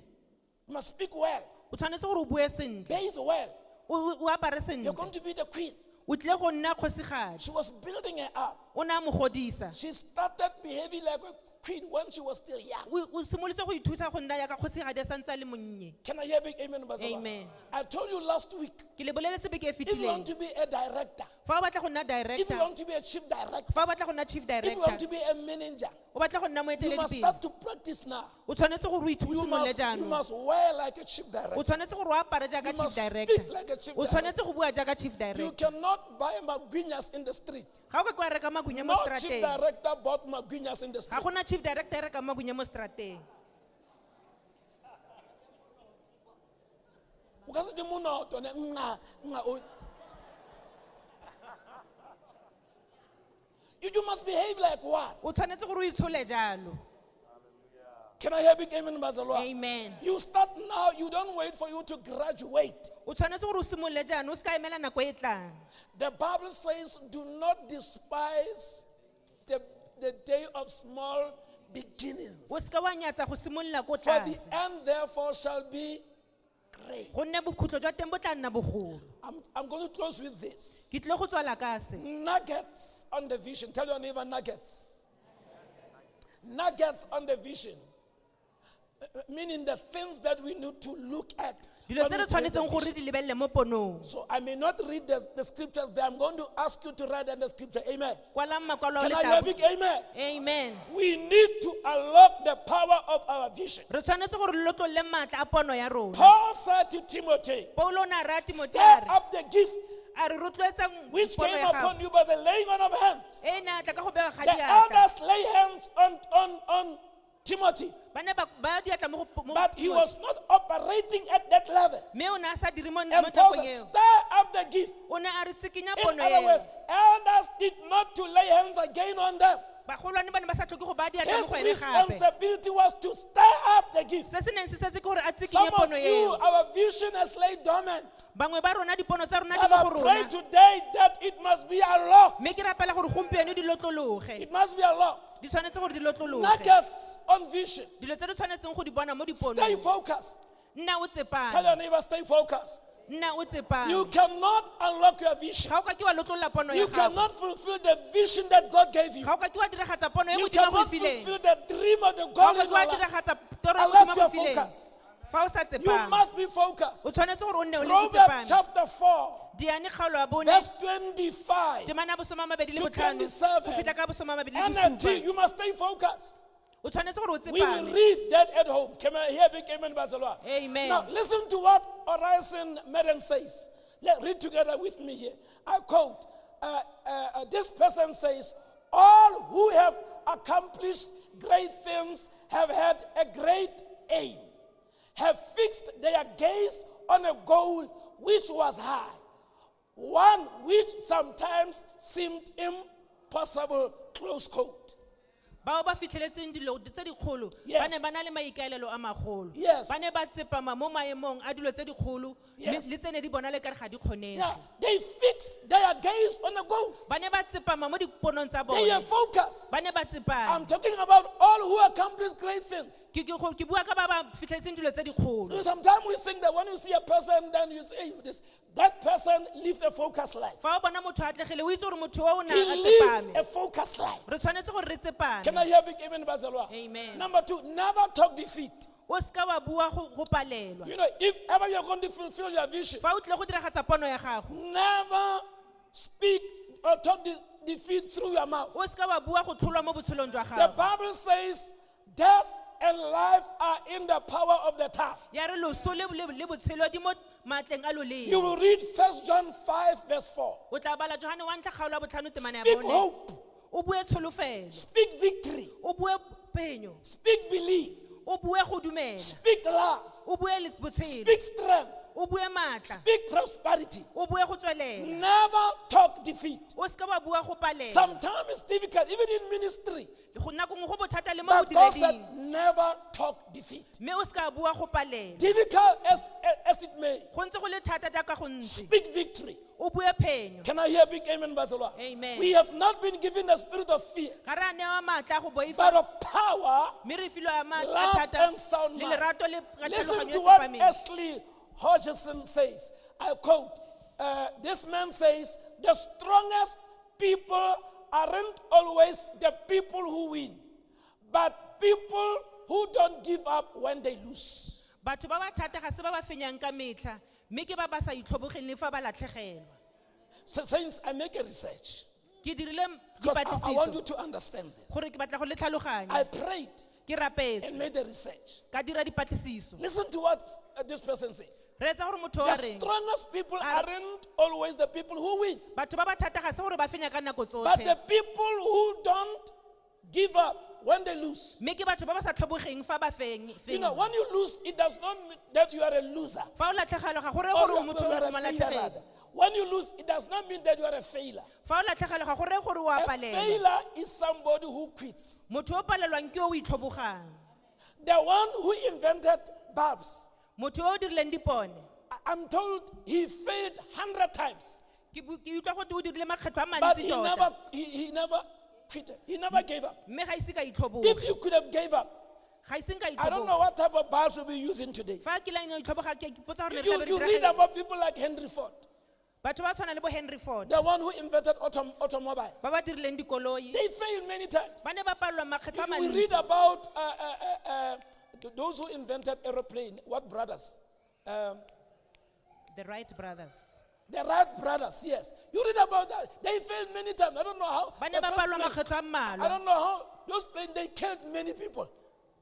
you must speak well, O tshwanetse gore o bue sentle. bathe well. O apare You're going sentle. to be the queen. O tlile go nna kgosigadi. She was building her up. O ne a mo godisa. She started behaving like a queen when she was still young. O simolotse go ithusa go nna ya ka kgosigadi a santse a le monnye. Can I hear big amen, Basalwa? Amen. I told you last week, Ke le boleletse beke e if you want fetileng. to be a director, Fa o batla go nna if you director, want to be a chief director, fa o batla go nna chief if you want director, to be a manager, o batla go nna you must moeteledipele. start to practice now. O tshwanetse gore o You ithuse mo must, you jaanong. must wear like a chief O director. tshwanetse gore o apare jaaka You chief must director. speak like a chief O director. tshwanetse go bua jaaka chief You director. cannot buy magwinyas in the street. Ga o ka kwa reka magunya mo No chief strateng. director bought magwinyas in the Ga street. gona chief director e reka magunya mo strateng. O ka se di monoto, ne, nqa, nqa, o- You must behave like one. O tshwanetse gore o itshole jalo. Can I hear big amen, Basalwa? Amen. You start now, you don't wait for you to graduate. O tshwanetse gore o simolole jaanong, o se ka emela nako e tlang. The Bible says, do not despise the day of small beginnings. O se ka wa nyatsa go simolola ko For the tlase. end, therefore, shall be great. Gonne bokhutlo jwa teng bo tla nna bogolo. I'm going to close with this. Ke tlile go tswala ka se. Nuggets on the vision. Tell your neighbor nuggets. Nuggets on the vision. Meaning the things that we need to look at. Dilo when tse re we create the tshwanetseng gore vision. di lebelele mo ponong. So I may not read the scriptures there. I'm going to ask you to write down the scripture. Amen. Kwalang makwalo a Can I hear letabo. big amen? Amen. We need to unlock the power of our vision. Re tshwanetse gore re lotlolle maatla a pono ya rona. Paul said to Timothy, Paulo o ne a re a Timotheo stir a re, up the gift a re rotloetsang which pono came ya upon gago. you by the laying on of hands. E ne a tla ka go bega ga The diatla. elders lay hands on Timothy, Ba ne ba diatla mo go but he was not operating at that level. mme o ne a sa dire mo And Paul nakong said, eo. stir up the gift. O ne a re tsikinya In pono other eo. words, elders did not to lay hands again on them. Bagolwane ba ne ba sa tlhoke go ba diatla His mo go ene gape. responsibility was to stir up the gift. Se se neng se setse ke gore a tsikinye Some of pono you, eo. our vision has laid dormant. Bangwe ba rona dipono tsa rona di And mo I go pray rona. today that it must be unlocked. Mme ke rapela gore gompieno di lotlologe. It must be unlocked. Di tshwanetse gore di lotlologe. Nuggets on vision. Dilo tse di tshwanetseng go di bona mo Stay diponong. focused. Nna o Tell tsepame. your neighbor, stay focused. Nna o You tsepame. cannot unlock your vision. Ga o ka ke wa lotlolola pono ya You gago. cannot fulfill the vision that God gave you. Ga o ka ke wa diragatsa pono e You modimo a go cannot e fileng. fulfill the dream of the Ga o God ka in ke wa your life diragatsa toro e unless modimo a you are go fileng. focused. Fa o sa You tsepame. must be O focused. tshwanetse gore o nne o le Proverbs tsepame. chapter 4, Diane kgaolo ya bone. verse 25. Temana ya bosoma a mabedi le To botlhano. 27. Go fitlha ka bosoma a mabedi le NLT, bosupa. you must stay focused. O tshwanetse gore o We will tsepame. read that at home. Can I hear big amen, Barcelona? Amen. Now, listen to what Horizon Madden says. Let's read together with me here. I quote, this person says, all who have accomplished great things have had a great aim, have fixed their gaze on a goal which was high, one which sometimes seemed impossible, close quote. bao ba fitlheletseng dilo tse dikgolo Yes. ba ne ba na le maikaelelo a magolo Yes. ba ne ba tsepama mo maemong a dilo tse dikgolo Yes. le tsene di bonale ka re ga di kgonege Yeah, they fixed their gaze on the goals. ba ne ba tsepama mo diponong tsa They are bone focused. ba ne ba I'm tsepame talking about all who accomplish great things. ke bua ka ba ba fitlheletseng dilo tse dikgolo So sometimes we think that when you see a person, then you say, "Hey, that person lived a focused life. fa o bona motho a atlegile o itse gore motho o na He a lived tsepame a focused life." re tshwanetse gore re Can tsepame I hear big amen, Bazelwa? Amen. Number 2, never talk defeat. o seka wa bua go palelwa You know, if ever you're going to fulfill your vision, fa o tlile go diragatsa pono ya gago never speak or talk defeat through your mouth. o seka wa bua go tlholwa mo botshelong jwa The gago Bible says, death and life are in the power of the tongue. ya re loso le botshelo di mo maatleng a You loleng will read 1 John 5, verse 4. o tla bala johane 1 kgaolo ya botlhano temana ya Speak bone hope, o bue tsholofelo speak victory, o bue penyo speak belief, o bue go dumela speak love, o bue le botshelo speak strength, o bue maatla speak prosperity. o bue go tswelela Never talk defeat. o seka wa bua go palela Sometimes it's difficult, even in ministry. go nako ngwe go bothata le mo But God bodiredi said, never talk defeat. mme o seka bua go palela Difficult as it may, go ntse go le thata jaaka go ntse speak victory. o bue phenyo Can I hear big amen, Bazelwa? Amen. We have not been given the spirit of fear, ga re a newa maatla a go boifa but of power, mme re filwa love, thata and sound le mind. lerato le ka Listen tlhaloganyo to e what tsepameng. Ashley Hodgson says. I quote, this man says, the strongest people aren't always the people who win, but people who don't give up when they lose. batho ba ba thata ga se ba ba fenyang ka metlha mme ke ba ba sa itlhobogeng le fa ba latlhegelwa So, saints, I make a research ke dirile because I want you dipatlisiso to understand this. gore ke batla go le tlhaloganya I prayed ke rapetse and made a research. ka dira dipatlisiso Listen to what this person says. re etsa gore motho The wa reng strongest people aren't always the people who win, batho ba ba thata ga se gore ba fenya ka nako but the tsotlhe people who don't give up when they lose. mme ke batho ba ba sa tlhobogeng fa ba You know, when you lose, it does not mean that you are a loser. fa o latlhegelwa ga gore Or gore you o motho are o a mo failure, latlhegela rather. When you lose, it does not mean that you are a failure. fa o latlhegelwa ga gore gore o a A palela failure is somebody who quits. motho o palelwang ke o itlhobogang The one who invented bulbs, motho o o dirileng dipone I'm told he failed 100 times, ke utlwa gote o dirile makgetlho a but mantsi he tota never quitted. He never gave up. mme ga ise ka itlhoboga If you could have gave up, ga iseng ka I don't know itlhoboga what type of bulbs we'll be using today. fa ke laine o itlhoboga ke ipotsa gore ne re You, tlabe re you dira read eng? about people like Henry Ford, batho ba tshwana le bo Henry Ford the one who invented automobile. ba ba dirileng dikoloi They failed many times. ba ne ba palelwa makgetlho a We read mantsi about those who invented aeroplane. What brothers? the Wright brothers The Wright brothers, yes. You read about that. They failed many times. I don't know how. ba ne the ba first palelwa plane- makgetlho a I mmalwa don't know how. Those planes, they killed many people.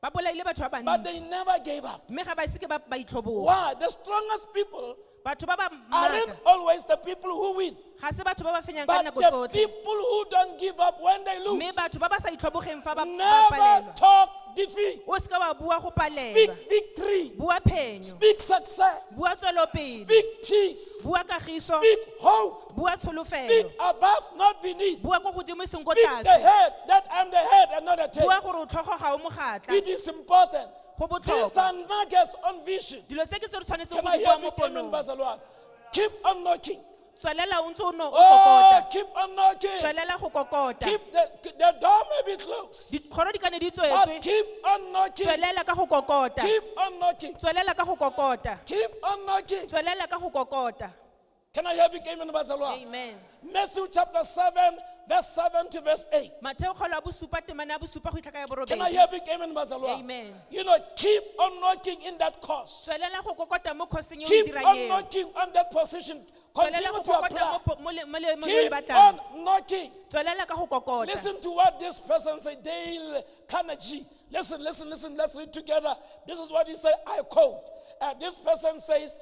ba bolaile batho ba But bantsi they never gave up. mme ga ba ise ke ba itlhoboga Why? The strongest people batho ba ba aren't maatla always the people who win, ga se batho ba ba fenyang ka but nako the tsotlhe people who don't give up when they mme lose. batho ba ba sa itlhobogeng fa ba Never palelwa talk defeat. o seka wa bua go palelwa Speak victory. bua phenyo Speak success. bua tswelopele Speak peace. bua kagiso Speak hope. bua tsholofelo Speak above, not beneath. bua ko godimo e seng ko Speak the tlase head, that I'm the head and not the tail. bua gore o tlhogo ga o mogatla It is important. go These botlhokwa are nuggets on vision. dilo tse ke tse re tshwanetseng Can go I di hear bua mo big amen, ponong Bazalwan? Keep on knocking. tswelela o ntse o no o Oh, kokota keep on knocking. tswelela go kokota Keep the door may be closed, dikgoro di ka ne di but tswetswe keep on knocking. tswelela ka go kokota Keep on knocking. tswelela ka go kokota Keep on knocking. tswelela ka go kokota Can I hear big amen, Bazalwan? amen Matthew chapter 7, verse 7 to verse 8. matheo kgolo ya bosupa temana ya bosupa go itlhaka ya Can I borobedi hear big amen, Bazalwan? Amen. You know, keep on knocking in that course. tswelela go kokota mo khoseng e o e Keep dirang on eo knocking on that position. tswelela Continue go to kokota apply. mo leemong le o le Keep batlang on knocking. tswelela ka go kokota Listen to what this person said, Dale Carnegie. Listen. Let's read together. This is what he said. I quote. This person says,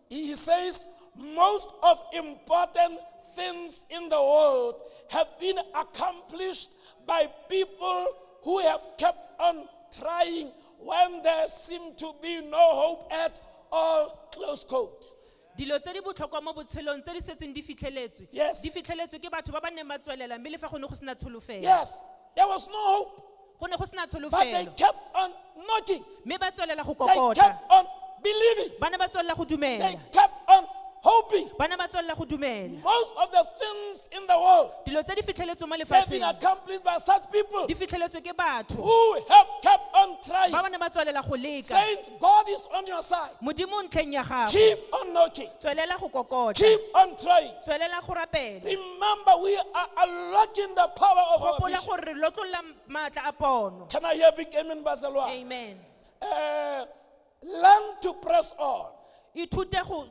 he says, most of important things in the world have been accomplished by people who have kept on trying when there seemed to be no hope at all. Close quote. dilo tse di botlhokwa mo botshelong tse di setseng di fitlheletswe Yes. di fitlheletswe ke batho ba ba neng ba tswelela mme le fa go ne go sena tsholofelo Yes. There was no hope. go ne go sena But they tsholofelo kept on knocking. mme ba tswelela go They kokota kept on believing. ba ne ba tswelela go They dumela kept on hoping. ba ne ba tswelela go dumela Most of the things in the world dilo tse di fitlheletseng mo have been lefatsheng accomplished by such people di fitlheletswe ke batho who have kept on trying. ba ba ne ba tswelela go leka Saints, God is on your side. modimo ntlheng ya gago Keep on knocking. tswelela go kokota Keep on trying. tswelela go rapela Remember, we are unlocking the power of our gopola vision. gore re lotlolla maatla a pono Can I hear big amen, Barcelona? amen Learn to press on. ithute go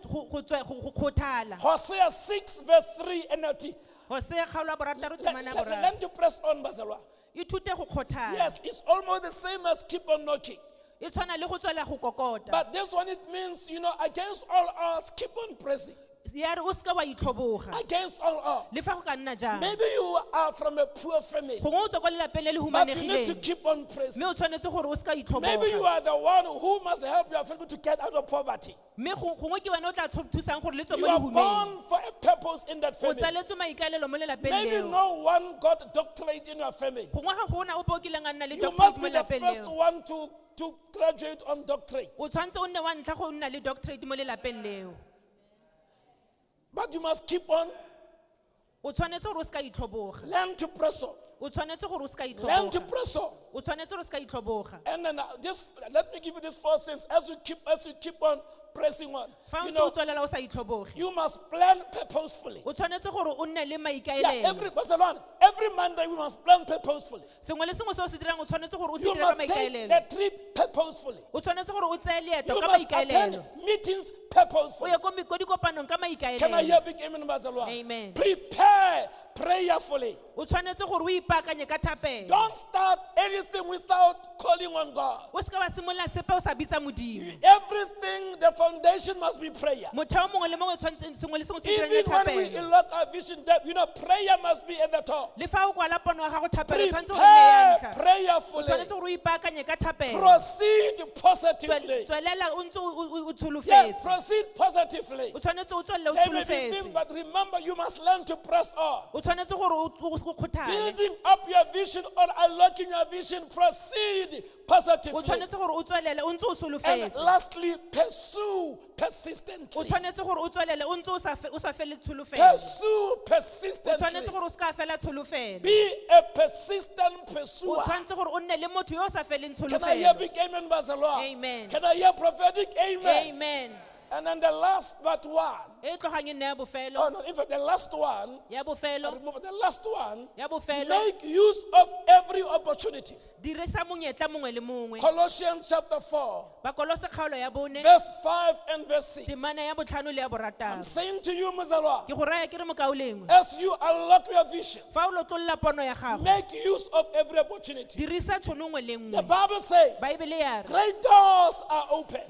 kgothala Hosea 6 verse 3 NLT. hosea kgaolo ya borataro temana ya boraro Learn to press on, Barcelona. ithute go kgothala Yes, it's almost the same as keep on knocking. e tshwana le go tswela go kokota But this one, it means, against all odds, keep on pressing. ya re o seka wa itlhoboga Against all odds. le fa go ka nna jang Maybe you are from a poor family, gongwe o tswa kwa lelapeng le le but you need to humanegileng keep on pressing. mme o tshwanetse gore o seka Maybe you itlhoboga are the one who must help your family to get out of poverty. mme gongwe ke wena o tla thusang gore le tswe You mo are lehumeng born for a purpose in that o family. tsaletswe maikaelelo mo lelapeng Maybe leo no one got doctorate in your family. gongwe ga gona o kileng a nna le You doctorate must mo be the lelapeng first leo one to graduate on doctorate. o tshwanetse o nne wa ntlha go nna le doctorate mo lelapeng leo But you must keep on. o tshwanetse gore o seka itlhoboga Learn to press on. o tshwanetse gore o seka Learn to itlhoboga press on. o tshwanetse gore o seka itlhoboga And then let me give you these 4 things. As you keep on pressing on, fa you ntse o know, tswelela o sa itlhoboge you must plan purposefully. o tshwanetse gore o nne le Yeah, maikaelelo every Monday we must plan purposefully. sengwe le sengwe se o se dirang o tshwanetse gore o se You dire ka must take maikaelelo a trip purposefully. o tshwanetse gore o tseye leeto You ka must attend maikaelelo meetings o purposefully. ye ko dikopanong ka Can I maikaelelo hear big amen, Barcelona? Amen. Prepare prayerfully. o tshwanetse gore o ipaakanye ka thapelo Don't start anything without calling on God. o seka wa simolola sepe o sa bitsa modimo Everything, the foundation must be prayer. motheo mongwe le mongwe tshwanetse sengwe le sengwe se dirang le Even when we thapelo unlock our vision, prayer must be at the top. le fa o kwala pono ya gago thapelo tshwanetse gore nne ya Prepare ntlha o prayerfully. tshwanetse gore o ipaakanye ka thapelo Proceed positively. tswelela o ntse o Yes, tsholofetse proceed positively. o tshwanetse o tswelele o There may be things, tsholofetse but remember, you must learn to press on. o tshwanetse gore o kgothale Building up your vision or unlocking your vision, proceed o positively. tshwanetse gore o tswelele o ntse o And solofetse lastly, pursue o persistently. tshwanetse gore o tswelele o ntse o sa fele tsholofelo Pursue o persistently. tshwanetse gore o seka fela tsholofelo Be a persistent o pursuer. tshwanetse gore o nne le motho yo o sa feleng Can I hear tsholofelo big amen, Barcelona? Amen. Can I hear prophetic amen? amen And then the last but one. e tlogang e nne ya bofelo Oh no, in fact, the last one. ya bofelo The last one. ya bofelo Make use of every opportunity. dirisa monyetla mongwe le mongwe Colossians chapter 4, bakolose kgaolo ya bone verse 5 and verse 6. temana ya botlhano le ya borataro Saying to you, Mazalwa, ke go raya ke re mokaolengwe as you unlock your vision, fa o lotlolola pono ya gago make use of every opportunity. dirisa tšhono nngwe le The nngwe Bible says, baebele ya re great doors are open.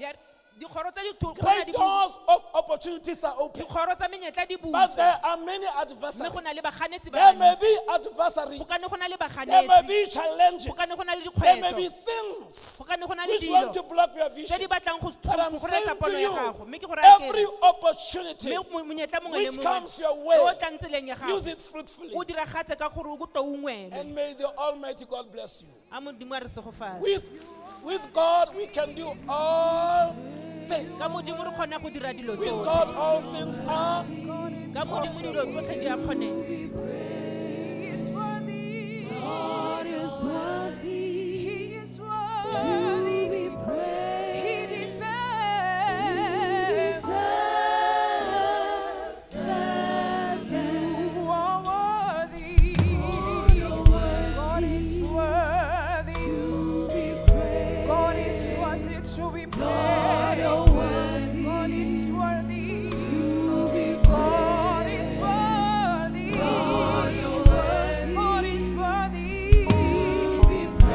dikgoro tsa ditho- Great doors of opportunities are open. dikgoro tsa menyetla di But butswe there are many mme adversaries. go na le baganetsi ba There may bantsi. be adversaries. go ka ne go na le There may baganetsi be challenges. go ka ne go na le There may be dikgwetlho things go ka ne go na le which want to dilo block your tse vision. di batlang go But I'm go saying retsa to pono ya you, gago mme ke go raya ke every re opportunity mme monyetla mongwe le which mongwe comes your yo way, o tlang tseleng ya use gago it fruitfully. o diragatse ka gore o ko toungwele And may the Almighty God bless you. a modimo a re segofale With God, we can do all things. ka modimo re kgona go dira dilo With tsotlhe God, all things are. ka modimo dilo tsotlhe di a kgonega He is worthy. God is worthy He is to worthy. be praised. He deserves. You are worthy. God is worthy. God is worthy to be praised. God is worthy. God is worthy. God is worthy. God is worthy to be praised.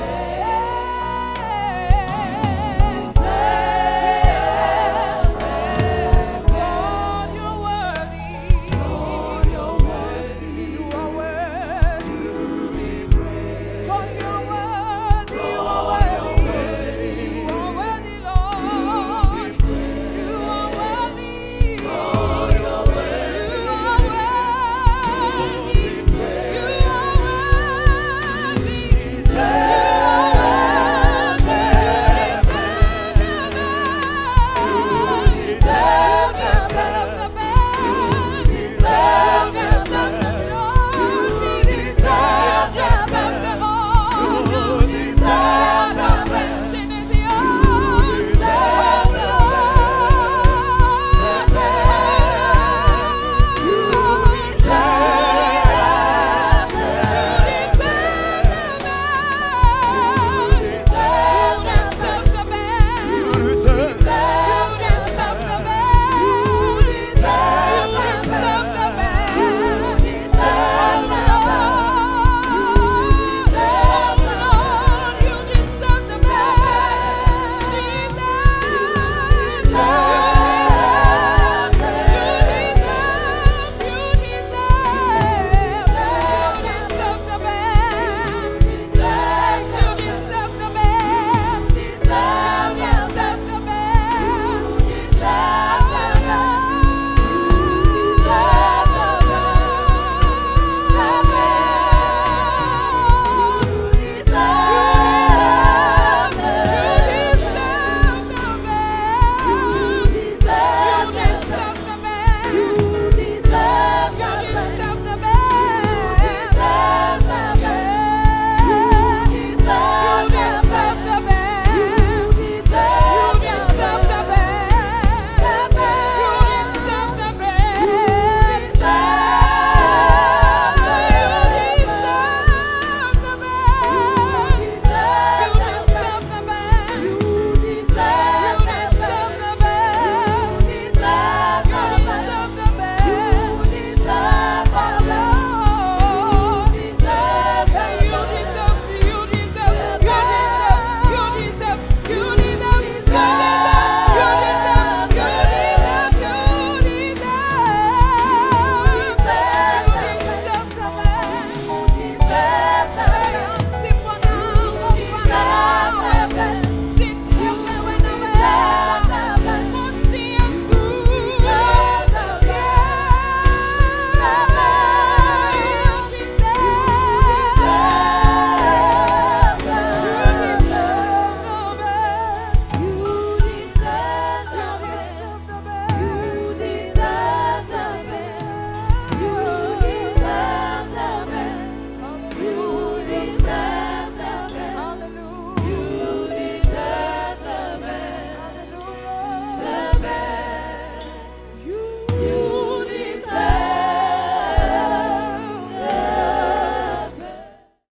God, you're worthy. You are worthy. God, you're worthy. You are worthy. You are worthy, Lord. You are worthy.